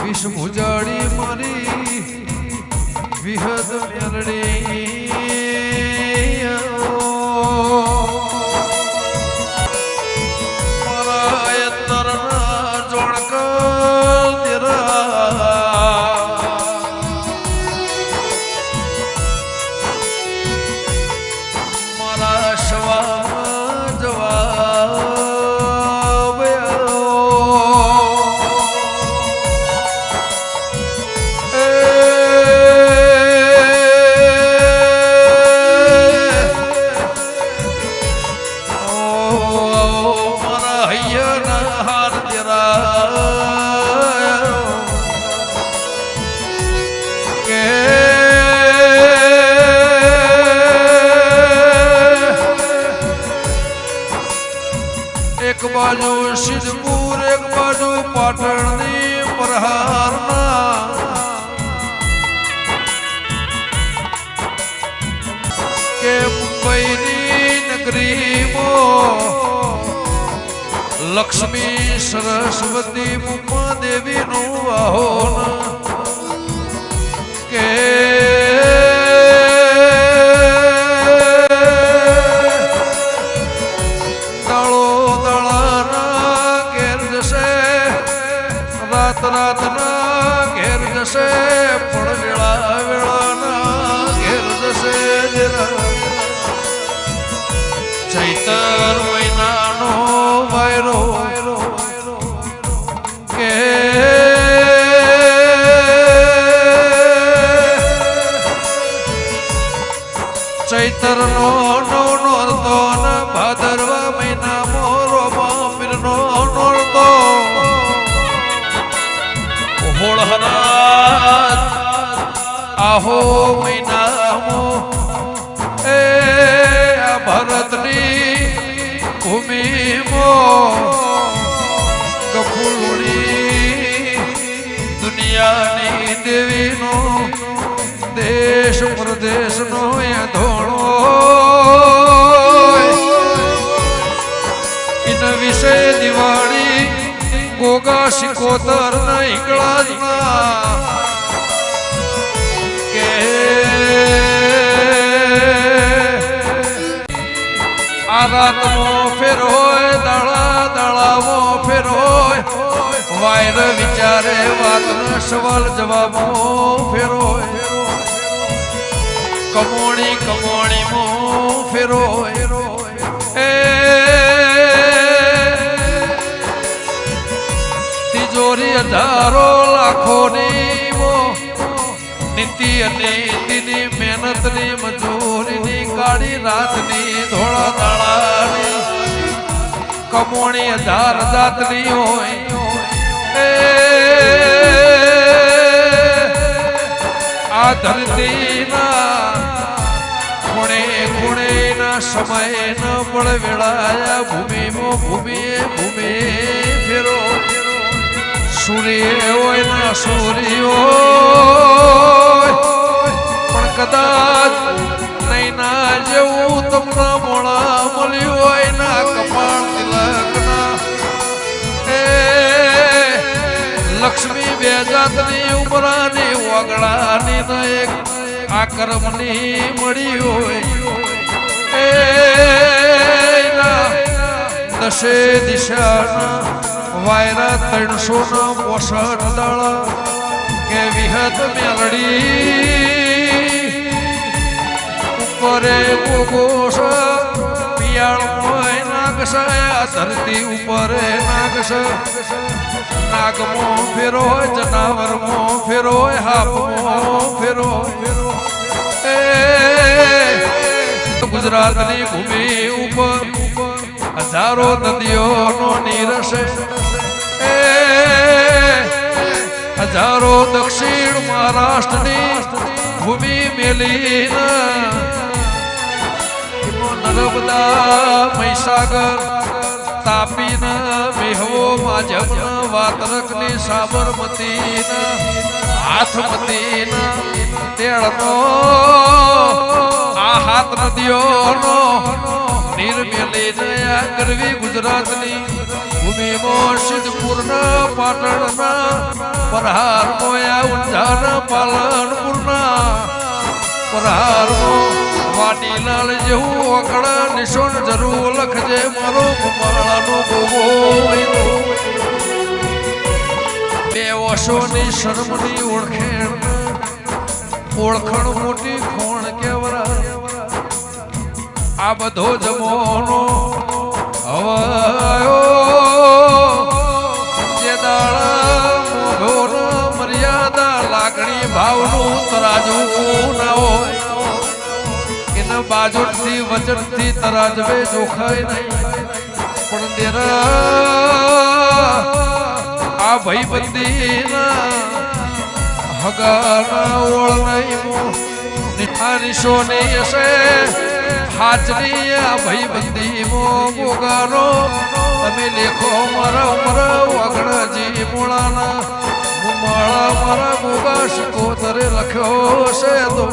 વિષ ભુજાડી મારી વિહદ મેલડી મારા અંતરના જોણક મારા શવા જવાબ મારા હૈયાના હાર એક બાજુ સિદ્ધપુર એક બાજુ પાટણની પ્રહારના કે મુંબઈની નગરીમાં લક્ષ્મી સરસ્વતી મુમ્મા દેવીનું વાહન કે રાતના ઘેર જશે પણ વેળા વેળાના ઘેર જશે ચૈતર મહિનાનો વાયરો કે ચૈતરનો નોરતો ભાદરવા મહિનામાં રોમા પીરનો નોરતો હોળહનાથ આહો મહિનામો એ આ ભારતની ભૂમિમો કફૂલડી દુનિયાની દેવીનો દેશ પ્રદેશનો ધોણો એના વિશે દિવાળી ગોગા શિકોતર ના ઈકળાજમાં કે આ રાતનો ફેર હોય દાળા દાળાવો ફેર હોય વાયર વિચારે વાતનો સવાલ જવાબો ફેર હોય કમોણી કમોણીમો ફેર હોય તિજોરી હજારો લાખોની નીતિ અને નીતિની મહેનતની મજૂરીની કાળી રાતની ધોળા દાડાની કમોણી હજાર જાતની હોય આ ધરતીના ખૂણે ખૂણેના સમય ન પડ વેળાયા ભૂમિમાં ભૂમિ ફેરો સૂર્ય હોય ના સૂર્ય પણ કદાચ નહીં ના જેવું તમને મોડા મળ્યું હોય ના કપાળ તિલકના લક્ષ્મી બે જાતની ઉમરાની વગડાની એક આક્રમની મળી હોય દશે દિશાના વાયરા 365 દાડા કે વિહત મેલડી ઉપરે ગોગોશ પિયાળ મોય નાગશ આ ધરતી ઉપરે નાગશ નાગમો ફેરો જનાવરમો ફેરો હાપમો ફેરો ગુજરાતની ભૂમિ ઉપર હજારો નદીઓનો નીરસે હજારો દક્ષિણ મહારાષ્ટ્રની ભૂમિ મેલીના નર્મદા મહીસાગર તાપીના મેહવો માજમના વાતરકની સાબરમતીના હાથમતીના તેળનો આ હાથ નદીઓનો નિર્મેલીને આ ગરવી ગુજરાતની ભૂમિમાં સિદ્ધપુરના પાટણના પરહાર મોયા ઊંઝાના પાલનપુરના પરહાર વાટીલાલ જેવું ઓકળા નિશોન જરૂર લખજે મારો માળાનો ભોગો બે વર્ષોની શરમની ઓળખણ મોટી ખોણ કેવરા આ બધો જમોનો હવાયો જે દાડા મોઢોના મર્યાદા લાગણી ભાવનું તરાજવું ના હોય એના બાજુથી વચનથી તરાજવે જોખાય નહીં પણ દેરા આ ભાઈબંધીના હગાના ઓળ નહીં નિઠાનીશોની હશે હાજરી આ ભાઈબંધી મોગાનો તમે લેખો મારા વગણાજી મોળાના માળા મારા મોગા શિકોતરે લખ્યો છે તો